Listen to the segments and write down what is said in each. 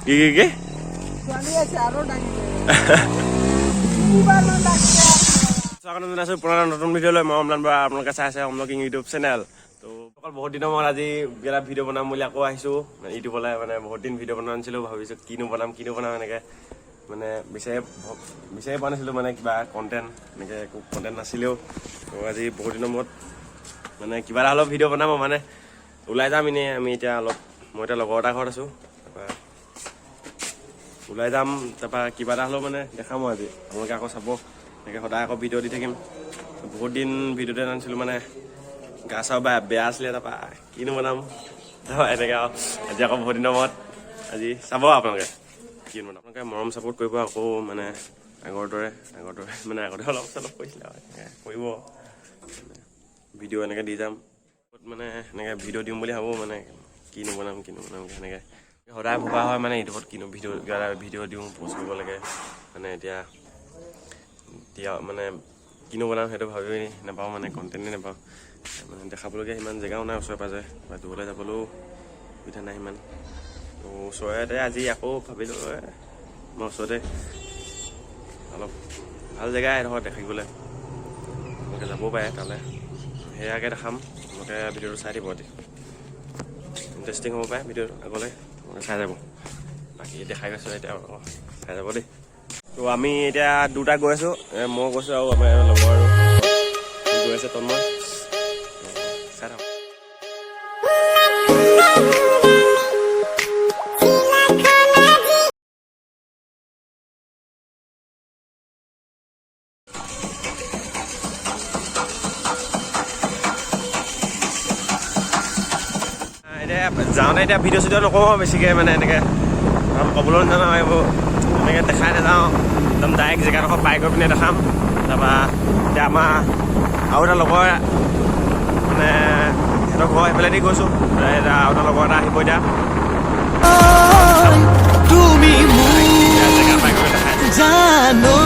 কি ছোৱালী আছে আৰু ডাঙিছে দুবাৰমান ডাঙিছে স্বাগতম জনাইছোঁ পুৰণা নতুন ভিডিঅ'লৈ মই অমলান বৰা আপোনালোকে চাই আছে অমলকিং ইউটিউব চেনেল তো অকল বহুত দিনৰ মূৰত আজি এটা ভিডিঅ' বনাম বুলি আকৌ আহিছোঁ ইউটিউবলৈ মানে বহুত দিন ভিডিঅ' বনোৱা নাছিলোঁ ভাবিছোঁ কিনো বনাম এনেকৈ মানে বিচাৰি পোৱা নাছিলোঁ মানে কিবা কণ্টেণ্ট এনেকৈ একো কণ্টেণ্ট নাছিলেও তো আজি বহুত দিনৰ মূৰত মানে কিবা এটা অলপ ভিডিঅ' বনাম মানে ওলাই যাম এনেই আমি এতিয়া অলপ মই এতিয়া লগৰ এটা ঘৰত আছোঁ তাৰপৰা ওলাই যাম তাৰপৰা কিবা এটা হ'লেও মানে দেখাম আজি আপোনালোকে আকৌ চাব এনেকৈ সদায় আকৌ ভিডিঅ' দি থাকিম বহুত দিন ভিডিঅ'তে নানিছিলোঁ মানে গা চা বেয়া আছিলে তাৰপৰা কিনো বনাম এনেকৈ আৰু আজি আকৌ বহুত দিনৰ মূৰত আজি চাব আপোনালোকে কিনো বনাম আপোনালোকে মৰম ছাপোৰ্ট কৰিব আকৌ মানে আগৰ দৰে মানে আগতে অলপ চলপ কৰিছিলে আৰু কৰিব ভিডিঅ' এনেকৈ দি যাম মানে এনেকৈ ভিডিঅ' দিম বুলি ভাবোঁ মানে কিনো বনাম সেনেকৈ সদায় ভবা হয় মানে ইউটিউবত কিনো ভিডিঅ' দিওঁ পষ্ট কৰিব লাগে মানে এতিয়া মানে কিনো বনাম সেইটো ভাবি নাপাওঁ মানে কণ্টেণ্টেই নাপাওঁ মানে দেখাবলগীয়া সিমান জেগাও নাই ওচৰে পাজৰে বা দূৰলৈ যাবলৈও সুবিধা নাই সিমান তো ওচৰতে আজি আকৌ ভাবিলোঁ মই ওচৰতে অলপ ভাল জেগা এডোখৰ দেখিবলৈ আপোনালোকে যাবও পাৰে তালৈ সেয়াকৈ দেখাম আপোনালোকে ভিডিঅ'টো চাই দিব ইণ্টাৰেষ্টিং হ'ব পাৰে ভিডিঅ'টো আগলৈ চাই যাব বাকী দেখাই গৈছোঁ এতিয়া চাই যাব দেই তো আমি এতিয়া দুটা গৈ আছোঁ মই গৈছোঁ আৰু আমাৰ লগৰ আৰু গৈ আছে তন্ময় চাই থাকক যাওঁতে এতিয়া ভিডিঅ' চিডিঅ' নকৰোঁ বেছিকৈ মানে এনেকৈ ক'বলৈ নাজানো এইবোৰ এনেকৈ দেখাই নাযাওঁ একদম ডাইৰেক্ট জেগাডোখৰ পাই গৈ পিনে দেখাম তাৰপৰা এতিয়া আমাৰ আৰু এটা লগৰ মানে সিহঁতৰ ঘৰ সেইফালেদি গৈছোঁ এতিয়া আৰু এটা লগৰ এটা আহিব এতিয়া জেগা পাই গৈ দেখাই জানো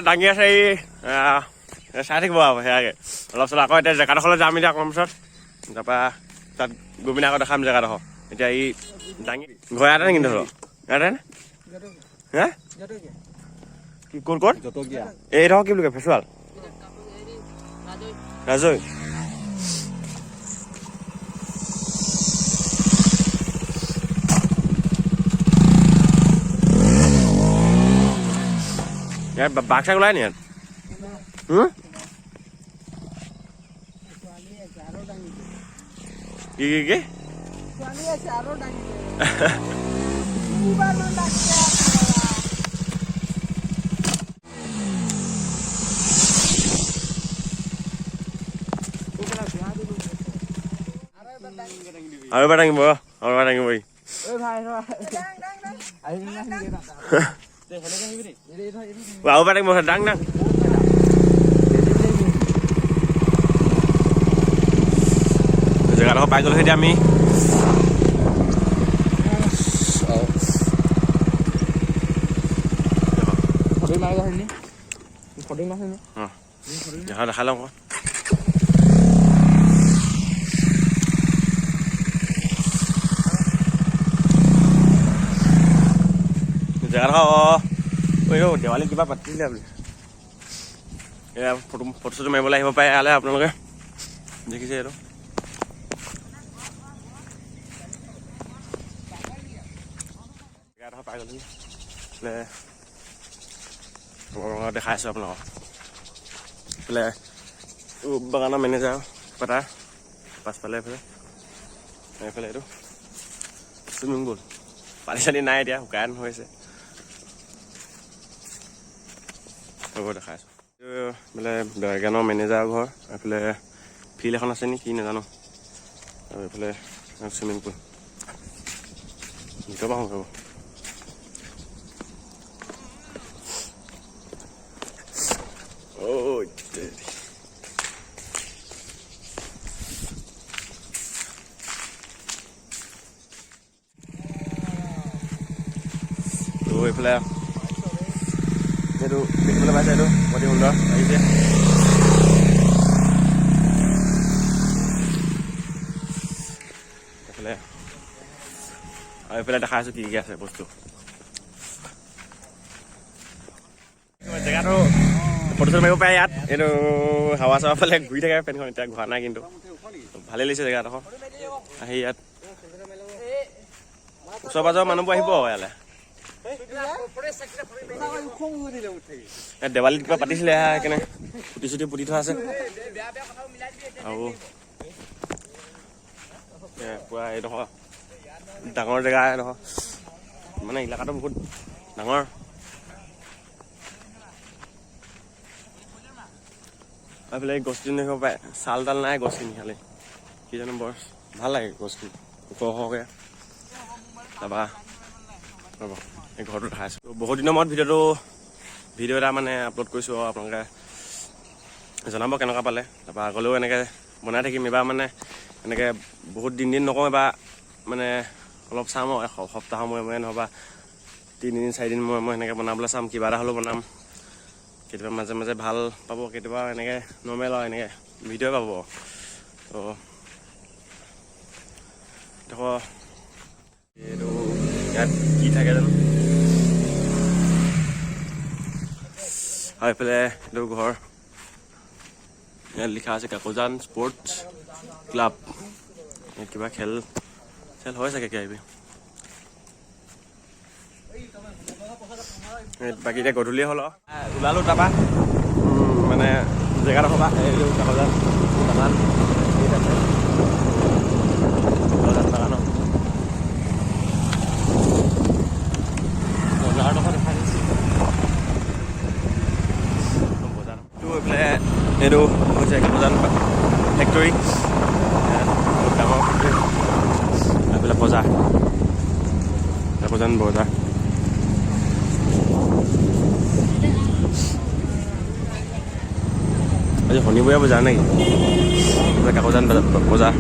দাঙি আছে এই চাই থাকিব আৰু সেয়াকৈ অলপ চলপ আকৌ এতিয়া জেগাডোখৰলৈ যাম এতিয়া অকণমান পিছত তাৰপৰা তাত গৈ পিনে আকৌ দেখাম জেগাডোখৰ এতিয়া এই দাঙি ঘৰ ইয়াতে কিন্তু ধৰক ইয়াতে হে কি ক'ত এইডোখৰ কি বুলি কয় ফেচুৱাল ৰাজৈ यार बाग साग लाए नहीं यार কি ছোৱালী আছে আৰু ডাঙিছে দুবাৰমান ডাঙিছে আৰু এবাৰ দাঙিব ই ঐ ভাই ৰ আহিবি না আৰু এবাৰ দাঙিব দাং জেগাডোখৰ পাই গ'লো এতিয়া আমি ফটো মাৰিব আহিনি ফটো মাৰিনি দেখা লওঁ আকৌ জেগাডোখৰ দেৱালী কিবা পাতিছিলে আপুনি এয়া ফটো চটো মাৰিবলৈ আহিব পাৰে ইয়ালৈ আপোনালোকে দেখিছে এইটো জেগাডোখৰ পাই গ'লো দেখাই আছোঁ আপোনালোকক এইফালে বাগানৰ মেনেজাৰ পাতা পাছফালে এইফালে এইটো চুইমিং পুল পানী চানী নাই এতিয়া শুকান হৈছে দেখাই আছোঁ বোলে বাগানৰ মেনেজাৰ ঘৰ এইফালে ফিল্ড এখন আছে নেকি নাজানো আৰু এইফালে চুইমিং পুল ভিতৰ পৰা হ'ব এইফালে এইটো দেখিবলৈ পাইছে এইটো অতি সুন্দৰ আহিছে এইফালে আৰু এইফালে দেখা আছোঁ কি কি আছে বস্তু জেগাটো ফটো চটো মাৰিব পাৰে ইয়াত এইটো হাৱা চাৱা ফালে ঘূৰি থাকে ফেনখন এতিয়া ঘূৰা নাই কিন্তু ভালেই লাগিছে জেগাডোখৰ আহি ইয়াত ওচৰ পাজৰৰ মানুহবোৰ আহিব ইয়ালৈ দেৱালীত কিবা পাতিছিলে সেইকাৰণে ফুটি চুটি পুতি থোৱা আছে আৰু পুৰা এইডোখৰ ডাঙৰ জেগা এইডোখৰ মানে এলেকাটো বহুত ডাঙৰ এইফালে গছখিনি দেখিব পাৰে চাল তাল নাই গছখিনি খালি কি জানো বৰ ভাল লাগে গছখিনি ওখ ওখকৈ তাৰপৰা ৰ'ব এই ঘৰটো দেখাই আছোঁ বহুত দিনৰ মূৰত ভিডিঅ' এটা মানে আপলোড কৰিছোঁ আৰু আপোনালোকে জনাব কেনেকুৱা পালে তাৰপৰা আগলৈও এনেকৈ বনাই থাকিম এবাৰ মানে এনেকৈ বহুত দিন নকওঁ এবাৰ মানে অলপ চাম আৰু সপ্তাহৰ মূৰে নহ'বা 3 দিন 4 দিন মই এনেকৈ বনাবলৈ চাম কিবা এটা হ'লেও বনাম কেতিয়াবা মাজে মাজে ভাল পাব কেতিয়াবা এনেকৈ নৰ্মেল আৰু এনেকৈ ভিডিঅ' পাব তো দেখো এইটো ইয়াত কি থাকে জানো আৰু এইফালে এইটো ঘৰ ইয়াত লিখা আছে কাকজান স্পৰ্টছ ক্লাব ইয়াত কিবা খেল হয় চাগে কিবা বাকী এতিয়া গধূলি হ'ল ওলালোঁ তাৰপৰা মানে জেগাডোখৰ পৰা এইটো কাকজান বাগান বাগানৰ বজাৰডোখৰ দেখাই দিছোঁ এইফালে এইটো হৈছে কাকজান ফেক্টৰী বহুত ডাঙৰ ফেক্টৰী এইফালে বজাৰ কাকজান বজাৰ আজি শনিবৰীয়া বজাৰ নেকি কাকজান বজাৰ